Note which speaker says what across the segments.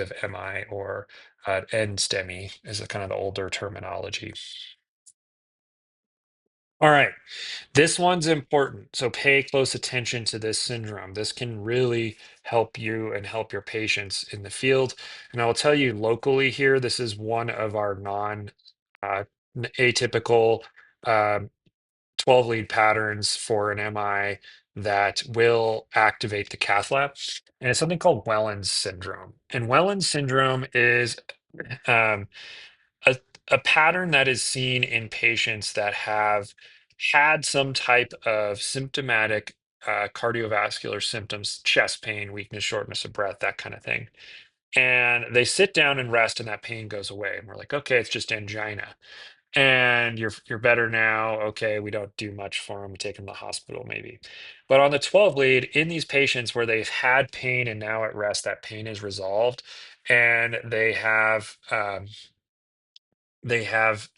Speaker 1: of MI or NSTEMI is a kind of the older terminology. All right, this one's important. So pay close attention to this syndrome. This can really help you and help your patients in the field. And I will tell you locally here, this is one of our non uh, atypical um, 12 lead patterns for an MI that will activate the cath lab. And it's something called Wellens syndrome. And Wellens syndrome is um, a, a pattern that is seen in patients that have had some type of symptomatic cardiovascular symptoms, chest pain, weakness, shortness of breath, that kind of thing. And they sit down and rest, and that pain goes away. And we're like, okay, it's just angina and you're better now. Okay, we don't do much for them. We take them to the hospital maybe. But on the 12 lead, in these patients where they've had pain and now at rest, that pain is resolved, and they have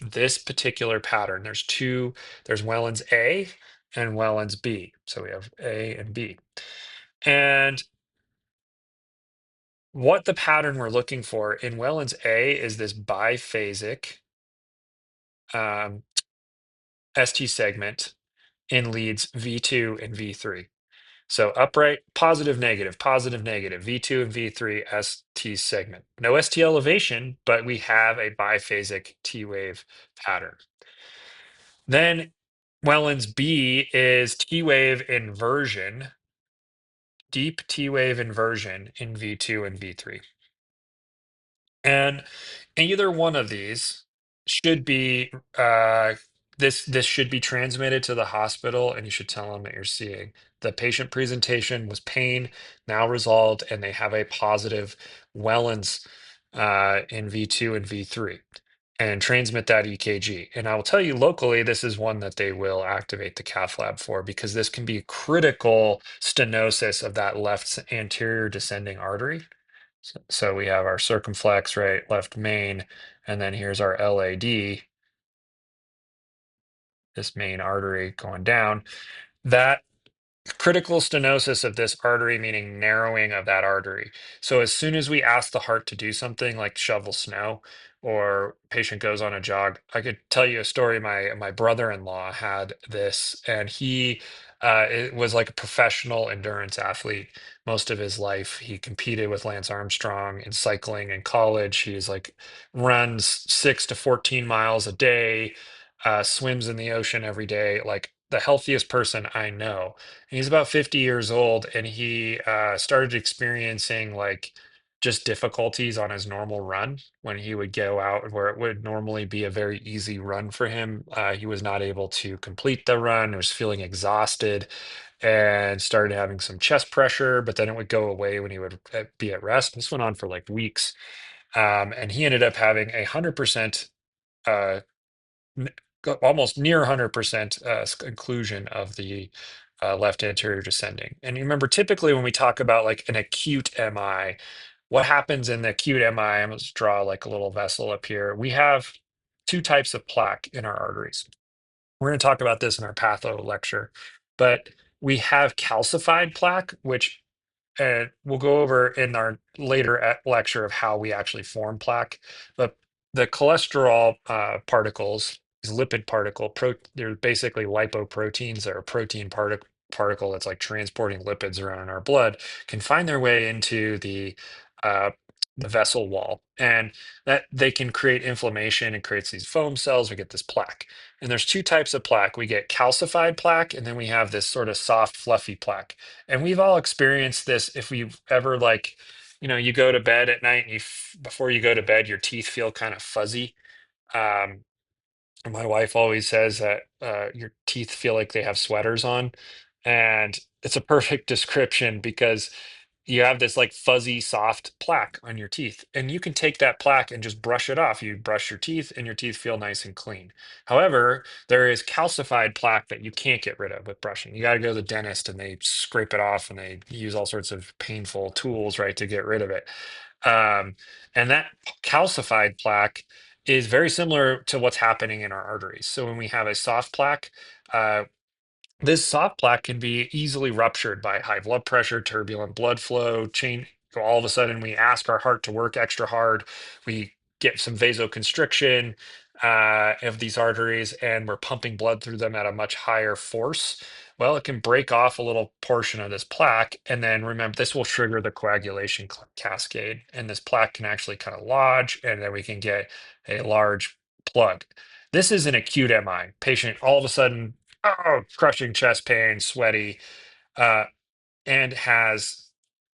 Speaker 1: this particular pattern. There's two. There's Wellens A and Wellens B. So we have A and B. And what the pattern we're looking for in Wellens A is this biphasic um, ST segment in leads V2 and V3. So upright, positive, negative, V2 and V3 ST segment. No ST elevation, but we have a biphasic T wave pattern. Then Wellens B is T wave inversion, deep T wave inversion in V2 and V3. And either one of these should be this should be transmitted to the hospital, and you should tell them that you're seeing the patient presentation was pain, now resolved, and they have a positive Wellens in V2 and V3, and transmit that EKG. And I will tell you locally, this is one that they will activate the cath lab for because this can be critical stenosis of that left anterior descending artery. So we have our circumflex, right, left main, and then here's our LAD, this main artery going down. That critical stenosis of this artery, meaning narrowing of that artery. So as soon as we ask the heart to do something like shovel snow or patient goes on a jog, I could tell you a story. My brother-in-law had this, and he it was like a professional endurance athlete most of his life. He competed with Lance Armstrong in cycling in college. He's like runs 6 to 14 miles a day, swims in the ocean every day, like the healthiest person I know. And he's about 50 years old, and he started experiencing like just difficulties on his normal run when he would go out where it would normally be a very easy run for him. He was not able to complete the run, was feeling exhausted, and started having some chest pressure, but then it would go away when he would be at rest. This went on for like weeks. And he ended up having 100% uh, n- almost near 100% inclusion of the left anterior descending. And you remember, typically when we talk about like an acute MI, what happens in the acute MI? I'm going to draw like a little vessel up here. We have two types of plaque in our arteries. We're going to talk about this in our patho lecture, but we have calcified plaque, which we'll go over in our later lecture of how we actually form plaque. But the cholesterol particles, these lipid they're basically lipoproteins. They're a protein particle that's like transporting lipids around in our blood, can find their way into uh, the vessel wall, and that they can create inflammation and creates these foam cells. We get this plaque. And there's two types of plaque. We get calcified plaque, and then we have this sort of soft, fluffy plaque. And we've all experienced this if we've ever like, you go to bed at night and before you go to bed, your teeth feel kind of fuzzy. Um, and my wife always says that your teeth feel like they have sweaters on. And it's a perfect description because you have this like fuzzy, soft plaque on your teeth. And you can take that plaque and just brush it off. You brush your teeth and your teeth feel nice and clean. However, there is calcified plaque that you can't get rid of with brushing. You got to go to the dentist and they scrape it off and they use all sorts of painful tools, right, to get rid of it. And that calcified plaque is very similar to what's happening in our arteries. So when we have a soft plaque, uh, this soft plaque can be easily ruptured by high blood pressure, turbulent blood flow, all of a sudden we ask our heart to work extra hard, we get some vasoconstriction of these arteries, and we're pumping blood through them at a much higher force. Well, it can break off a little portion of this plaque, and then remember, this will trigger the coagulation cascade, and this plaque can actually kind of lodge, and then we can get a large plug. This is an acute MI. Patient all of a sudden, oh, crushing chest pain, sweaty, uh, and has,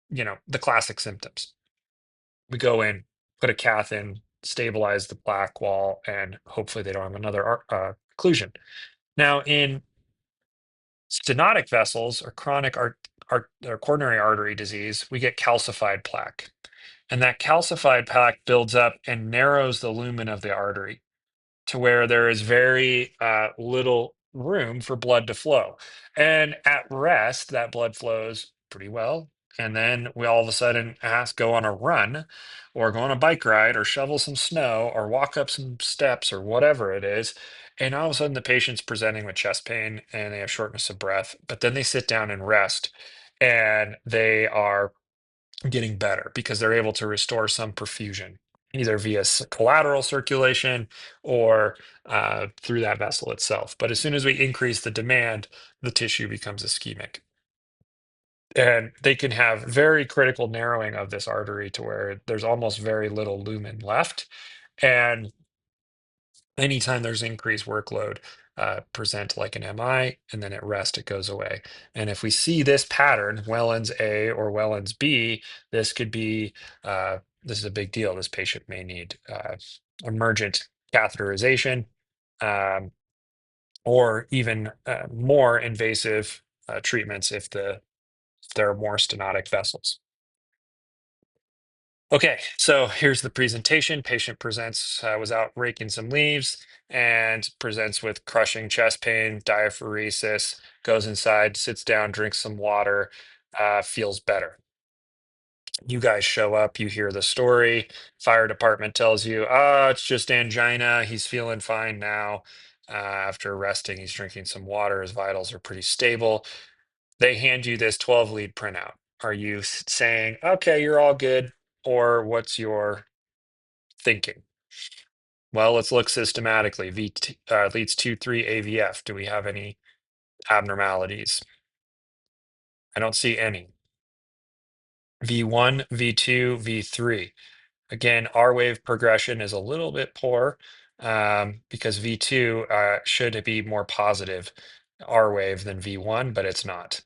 Speaker 1: the classic symptoms. We go in, put a cath in, stabilize the plaque wall, and hopefully they don't have another occlusion. Now, in stenotic vessels or chronic or coronary artery disease, we get calcified plaque. And that calcified plaque builds up and narrows the lumen of the artery to where there is very little room for blood to flow. And at rest, that blood flows pretty well. And then we all of a sudden go on a run or go on a bike ride or shovel some snow or walk up some steps or whatever it is. And all of a sudden, the patient's presenting with chest pain and they have shortness of breath. But then they sit down and rest and they are getting better because they're able to restore some perfusion, either via collateral circulation or through that vessel itself. But as soon as we increase the demand, the tissue becomes ischemic. And they can have very critical narrowing of this artery to where there's almost very little lumen left. And anytime there's increased workload, present like an MI, and then at rest it goes away. And if we see this pattern, Wellens A or Wellens B, this could be this is a big deal. This patient may need emergent catheterization, um, or even more invasive treatments if there are more stenotic vessels. Okay, so here's the presentation. Patient presents, was out raking some leaves and presents with crushing chest pain, diaphoresis, goes inside, sits down, drinks some water, feels better. You guys show up, you hear the story. Fire department tells you, it's just angina. He's feeling fine now. After resting, he's drinking some water. His vitals are pretty stable. They hand you this 12 lead printout. Are you saying, okay, you're all good? Or what's your thinking? Well, let's look systematically. Leads 2, 3 AVF. Do we have any abnormalities? I don't see any. V1, V2, V3. Again, R wave progression is a little bit poor because V2 should be more positive R wave than V1, but it's not.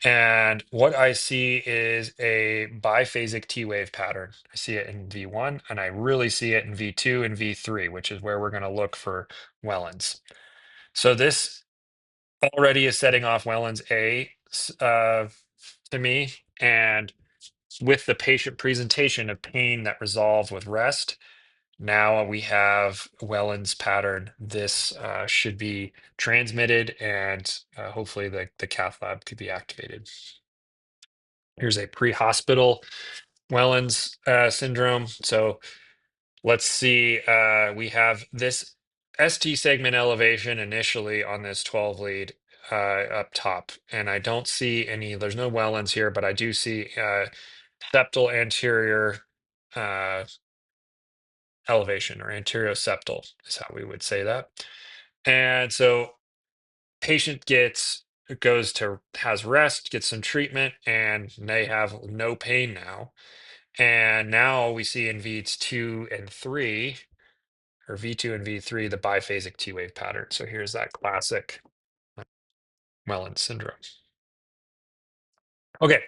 Speaker 1: And what I see is a biphasic T wave pattern. I see it in V1, and I really see it in V2 and V3, which is where we're going to look for Wellens. So this already is setting off Wellens A to me. And with the patient presentation of pain that resolved with rest, now we have Wellens pattern. This should be transmitted, and hopefully the cath lab could be activated. Here's a pre-hospital Wellens syndrome. So let's see. We have this ST segment elevation initially on this 12 lead up top, and I don't see any. There's no Wellens here, but I do see septal anterior uh, elevation, or anterior-septal is how we would say that. And so patient has rest, gets some treatment, and they have no pain now. And now we see in V2 and 3, or V2 and V3, the biphasic T wave pattern. So here's that classic Wellens syndrome. Okay,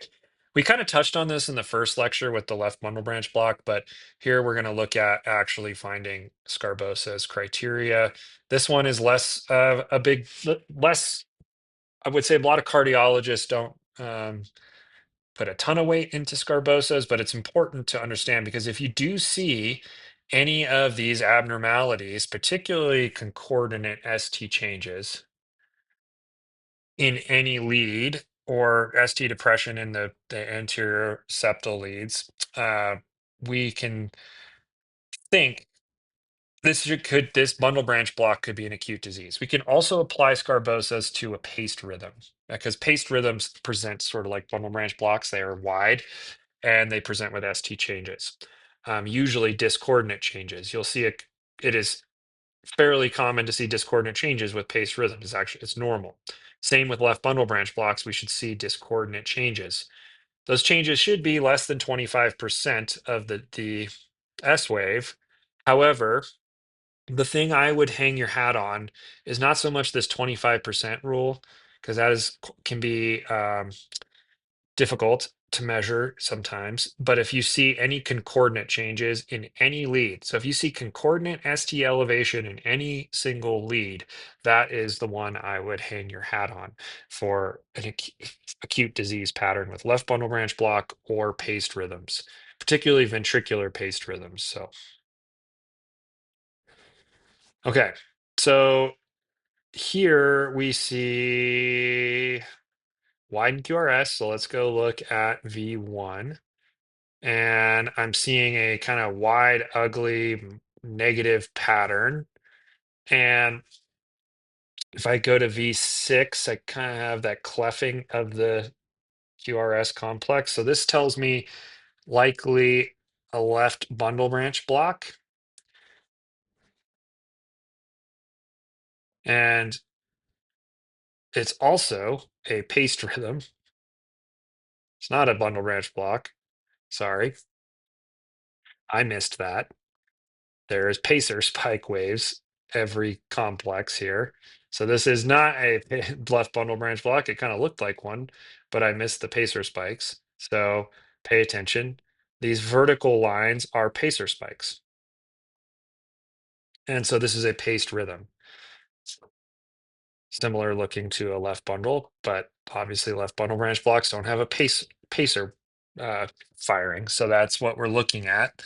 Speaker 1: we kind of touched on this in the first lecture with the left bundle branch block, but here we're going to look at actually finding Sgarbosa's criteria. This one is less, I would say a lot of cardiologists don't put a ton of weight into Sgarbosa's, but it's important to understand because if you do see any of these abnormalities, particularly concordant ST changes in any lead or ST depression in the anterior septal leads, we can think this bundle branch block could be an acute disease. We can also apply Sgarbosa's to a paced rhythm because paced rhythms present sort of like bundle branch blocks. They are wide. and they present with ST changes. Usually discordant changes. You'll see it is fairly common to see discordant changes with paced rhythms. It's normal. Same with left bundle branch blocks. We should see discordant changes. Those changes should be less than 25% of the S wave. However, the thing I would hang your hat on is not so much this 25% rule, because that can be difficult to measure sometimes. But if you see any concordant changes in any lead, so if you see concordant ST elevation in any single lead, that is the one I would hang your hat on for an acute disease pattern with left bundle branch block or paced rhythms, particularly ventricular paced rhythms. So, okay. So here we see widen QRS. So let's go look at V1. And I'm seeing a kind of wide, ugly, negative pattern. And if I go to V6, I kind of have that cleffing of the QRS complex. So this tells me likely a left bundle branch block. And it's also a paced rhythm. It's not a bundle branch block. Sorry, I missed that. There's pacer spike waves every complex here. So this is not a left bundle branch block. It kind of looked like one, but I missed the pacer spikes. So pay attention. These vertical lines are pacer spikes. And so this is a paced rhythm, similar looking to a left bundle, but obviously left bundle branch blocks don't have a pacer firing. So that's what we're looking at.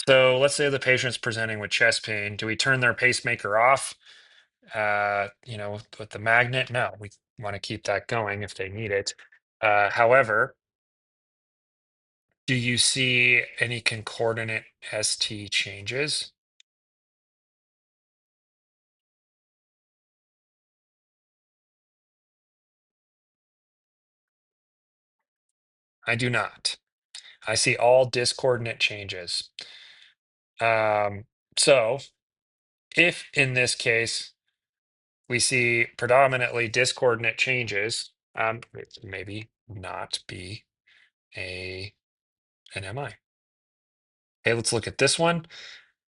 Speaker 1: So let's say the patient's presenting with chest pain. Do we turn their pacemaker off? With the magnet? No, we want to keep that going if they need it. However, do you see any concordant ST changes? I do not. I see all discordant changes. Um, so if in this case we see predominantly discordant changes, it maybe not be a an MI. Okay, let's look at this one.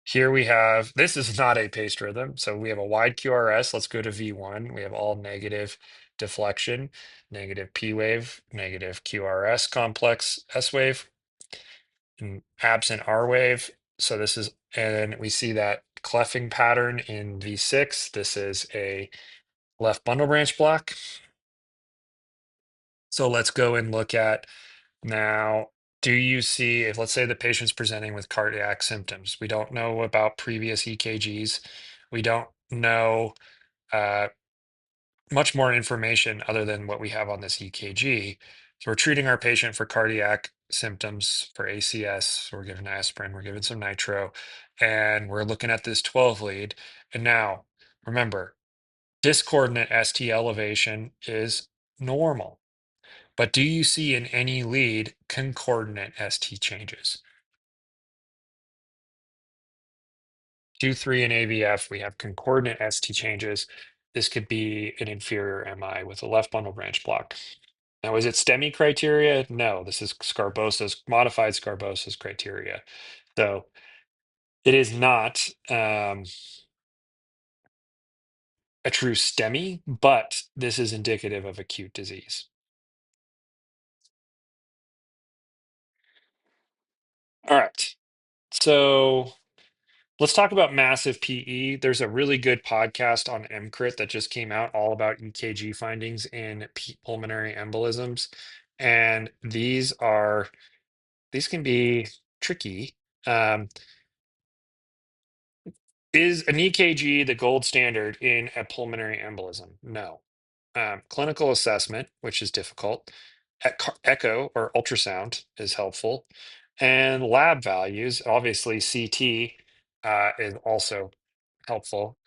Speaker 1: Here we have, this is not a paced rhythm. So we have a wide QRS. Let's go to V1. We have all negative deflection, negative P wave, negative QRS complex S wave, and absent R wave. So this is, and we see that cleffing pattern in V6. This is a left bundle branch block. So let's go and look at now. Do you see, if let's say the patient's presenting with cardiac symptoms, we don't know about previous EKGs, we don't know uh, much more information other than what we have on this EKG. So we're treating our patient for cardiac symptoms for ACS. So we're giving aspirin, we're giving some nitro, and we're looking at this 12 lead. And now, remember, discordant ST elevation is normal. But do you see in any lead concordant ST changes? 2, 3 in AVF, we have concordant ST changes. This could be an inferior MI with a left bundle branch block. Now, is it STEMI criteria? No, this is Scarbosa's modified Scarbosa's criteria. So it is not a true STEMI, but this is indicative of acute disease. All right. So let's talk about massive PE. There's a really good podcast on EMCrit that just came out all about EKG findings in pulmonary embolisms. And these can be tricky. Um, is an EKG the gold standard in a pulmonary embolism? No. Clinical assessment, which is difficult, echo or ultrasound is helpful, and lab values, obviously CT is also helpful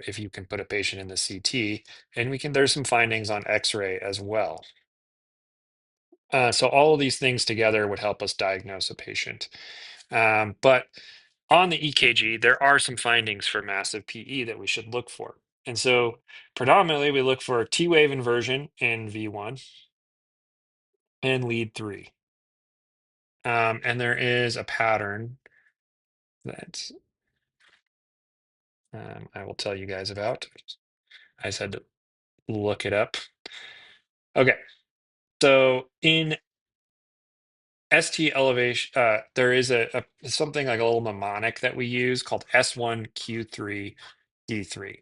Speaker 1: if you can put a patient in the CT, and there's some findings on X-ray as well. So all of these things together would help us diagnose a patient. But on the EKG, there are some findings for massive PE that we should look for. And so predominantly we look for T wave inversion in V1 and lead 3. And there is a pattern that I will tell you guys about. I just had to look it up. Okay, so in ST elevation, there is a something like a little mnemonic that we use called S1Q3 D3.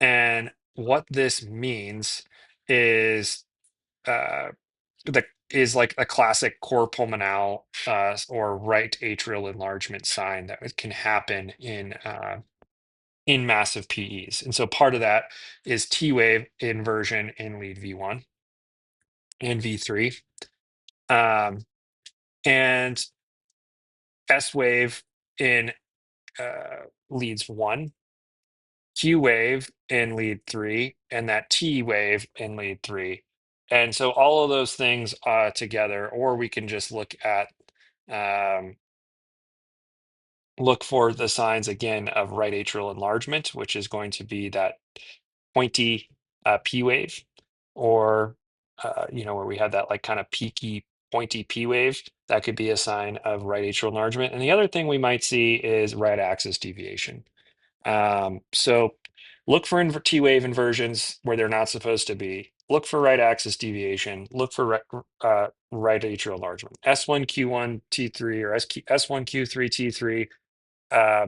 Speaker 1: And what this means is uh, like a classic core pulmonale or right atrial enlargement sign that can happen in massive PEs. And so part of that is T wave inversion in lead V1 and V3, um, and S wave in leads 1, Q wave in lead 3, and that T wave in lead 3. And so all of those things together, or we can just um, look for the signs again of right atrial enlargement, which is going to be that pointy P wave, or where we have that like kind of peaky, pointy P wave. That could be a sign of right atrial enlargement. And the other thing we might see is right axis deviation. So look for T wave inversions where they're not supposed to be. Look for right axis deviation. Look for right atrial enlargement. S1Q1 T3 or S1Q3 T3 uh,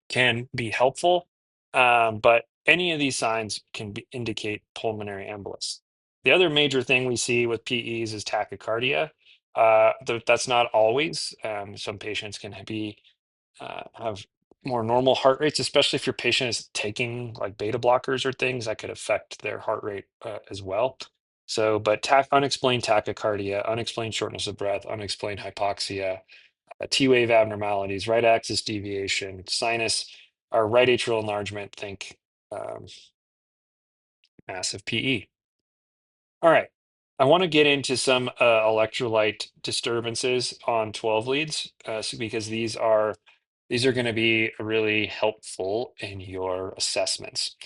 Speaker 1: can be helpful, but any of these signs can indicate pulmonary embolus. The other major thing we see with PEs is tachycardia. That's not always. Some patients can have more normal heart rates, especially if your patient is taking like beta blockers or things that could affect their heart rate as well. So, but unexplained tachycardia, unexplained shortness of breath, unexplained hypoxia, T wave abnormalities, right axis deviation, sinus or right atrial enlargement, think um, massive PE. All right. I want to get into some electrolyte disturbances on 12 leads because these are going to be really helpful in your assessments.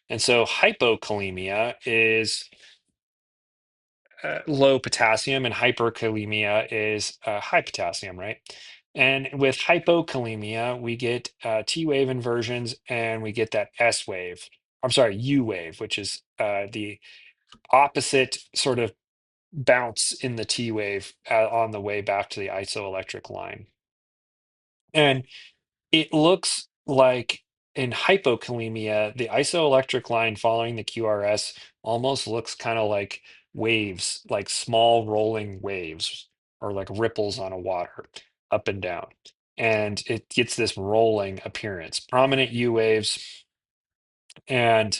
Speaker 1: And so hypokalemia is low potassium and hyperkalemia is high potassium, right? And with hypokalemia, we get T wave inversions and we get that S wave. I'm sorry, U wave, which is the opposite sort of bounce in the T wave on the way back to the isoelectric line. And it looks like in hypokalemia, the isoelectric line following the QRS almost looks kind of like waves, like small rolling waves or like ripples on a water up and down. And it gets this rolling appearance, prominent U waves and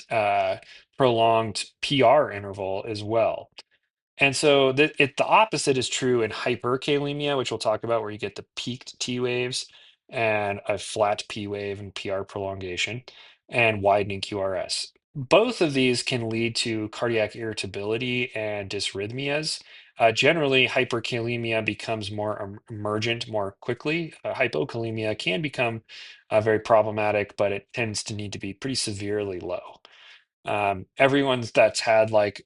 Speaker 1: prolonged PR interval as well. And so the opposite is true in hyperkalemia, which we'll talk about, where you get the peaked T waves and a flat P wave and PR prolongation and widening QRS. Both of these can lead to cardiac irritability and dysrhythmias. Generally, hyperkalemia becomes more emergent more quickly. Hypokalemia can become very problematic, but it tends to need to be pretty severely low. Everyone's that's had like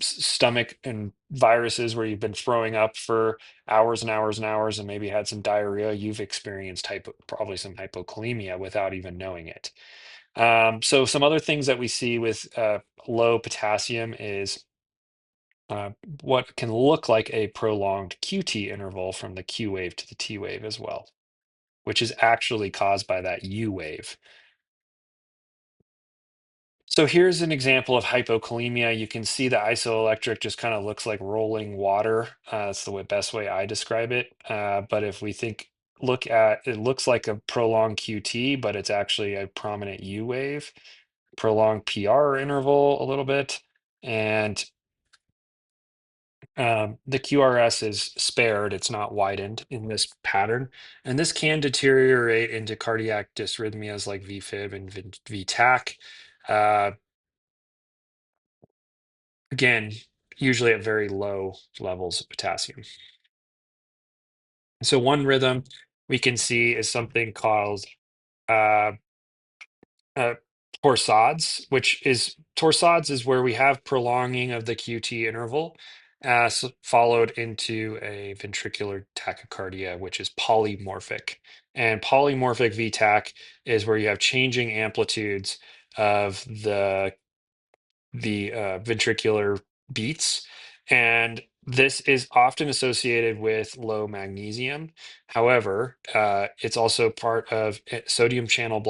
Speaker 1: stomach and viruses where you've been throwing up for hours and hours and hours and maybe had some diarrhea, you've experienced probably some hypokalemia without even knowing it. So some other things that we see with low potassium is uh, what can look like a prolonged QT interval from the Q wave to the T wave as well, which is actually caused by that U wave. So here's an example of hypokalemia. You can see the isoelectric just kind of looks like rolling water. That's the best way I describe it. But if we look at, it looks like a prolonged QT, but it's actually a prominent U wave, prolonged PR interval a little bit. And the QRS is spared, it's not widened in this pattern. And this can deteriorate into cardiac dysrhythmias like VFib and VTAC. Uh, Again, usually at very low levels of potassium. So one rhythm we can see is something called uh, uh, torsades is where we have prolonging of the QT interval, followed into a ventricular tachycardia, which is polymorphic. And polymorphic VTach is where you have changing amplitudes of the ventricular beats. And this is often associated with low magnesium. However, it's also part of sodium channel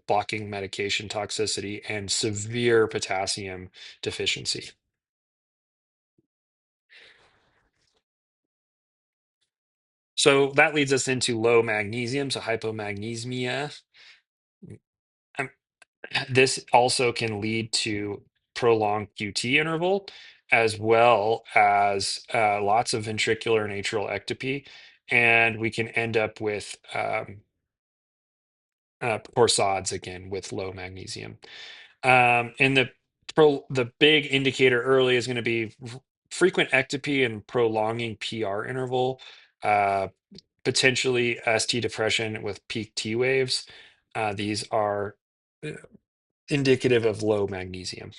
Speaker 1: blocking medication toxicity and severe potassium deficiency. So that leads us into low magnesium, so hypomagnesemia. Um, This also can lead to prolonged QT interval, as well as lots of ventricular and atrial ectopy, and we can end up with torsades again with low magnesium. And the big indicator early is going to be frequent ectopy and prolonging PR interval, uh, potentially ST depression with peak T waves. These are uh, indicative of low magnesium.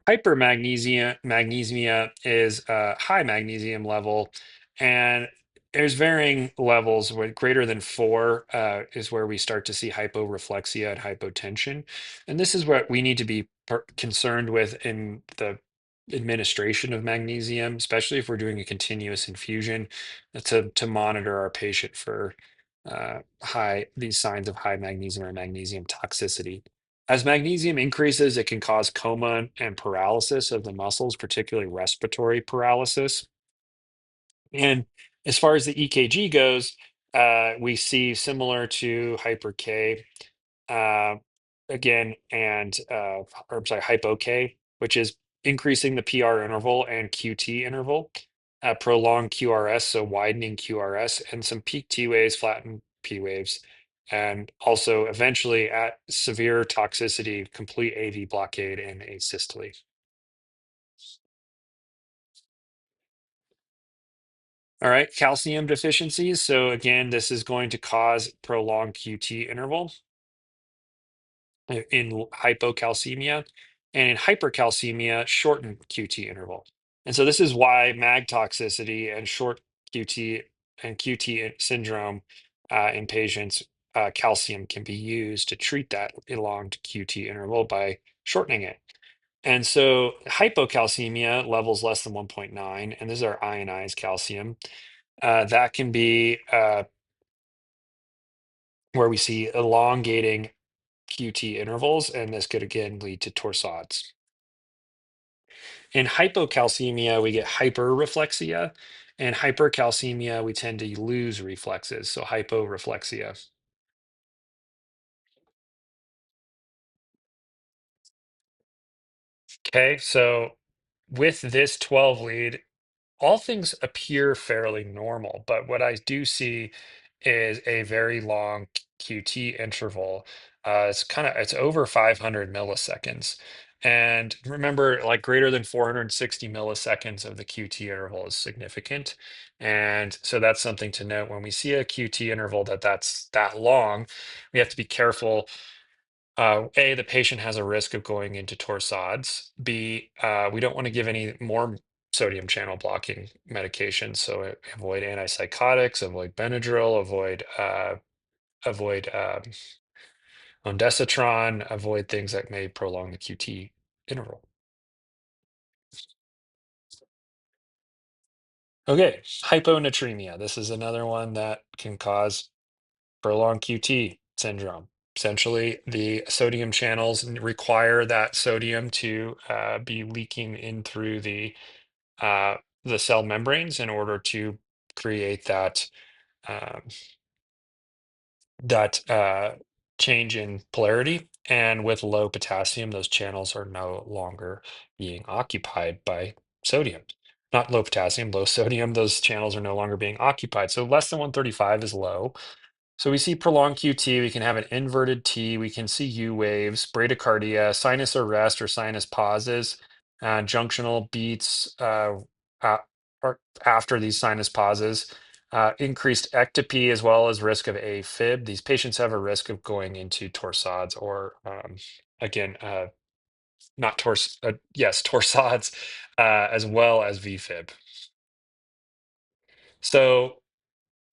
Speaker 1: Hypermagnesemia is a high magnesium level, and there's varying levels. Where greater than 4 is where we start to see hyporeflexia and hypotension, and this is what we need to be concerned with in the administration of magnesium, especially if we're doing a continuous infusion, to monitor our patient for these signs of high magnesium or magnesium toxicity. As magnesium increases, it can cause coma and paralysis of the muscles, particularly respiratory paralysis. And as far as the EKG goes, we see similar to hyper K uh, again, or I'm sorry, hypo K, which is increasing the PR interval and QT interval, prolonged QRS, so widening QRS, and some peak T waves, flattened P waves, and also eventually at severe toxicity, complete AV blockade and asystole. All right, calcium deficiencies. So again, this is going to cause prolonged QT interval in hypocalcemia, and in hypercalcemia, shortened QT interval. And so this is why mag toxicity and short QT and QT syndrome in patients, calcium can be used to treat that elonged QT interval by shortening it. And so hypocalcemia levels less than 1.9, and this is our ionized calcium. That can be where we see elongating QT intervals, and this could again lead to torsades. In hypocalcemia, we get hyperreflexia, and hypercalcemia, we tend to lose reflexes, so hyporeflexia. Okay, so with this 12 lead, all things appear fairly normal, but what I do see is a very long QT interval. It's over 500 milliseconds. And remember, like greater than 460 milliseconds of the QT interval is significant. And so that's something to note when we see a QT interval that's that long, we have to be careful. A, the patient has a risk of going into torsades. B, we don't want to give any more sodium channel blocking medications. So avoid antipsychotics, avoid Benadryl, avoid ondansetron, avoid things that may prolong the QT interval. Okay, hyponatremia. This is another one that can cause prolonged QT syndrome. Essentially, the sodium channels require that sodium to be leaking in through uh, the cell membranes in order to create um, that change in polarity. And with low potassium, those channels are no longer being occupied by sodium. Not low potassium, low sodium. Those channels are no longer being occupied. So less than 135 is low. So we see prolonged QT, we can have an inverted T, we can see U waves, bradycardia, sinus arrest or sinus pauses. junctional beats a- or after these sinus pauses, increased ectopy as well as risk of AFib. These patients have a risk of going into torsades or, again, not yes, torsades, as well as VFib. So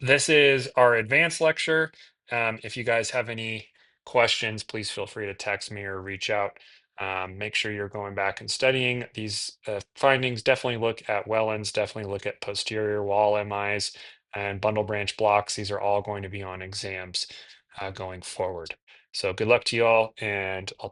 Speaker 1: this is our advanced lecture. If you guys have any questions, please feel free to text me or reach out. Make sure you're going back and studying these findings. Definitely look at Wellens, definitely look at posterior wall MIs and bundle branch blocks. These are all going to be on exams going forward. So good luck to you all, and I'll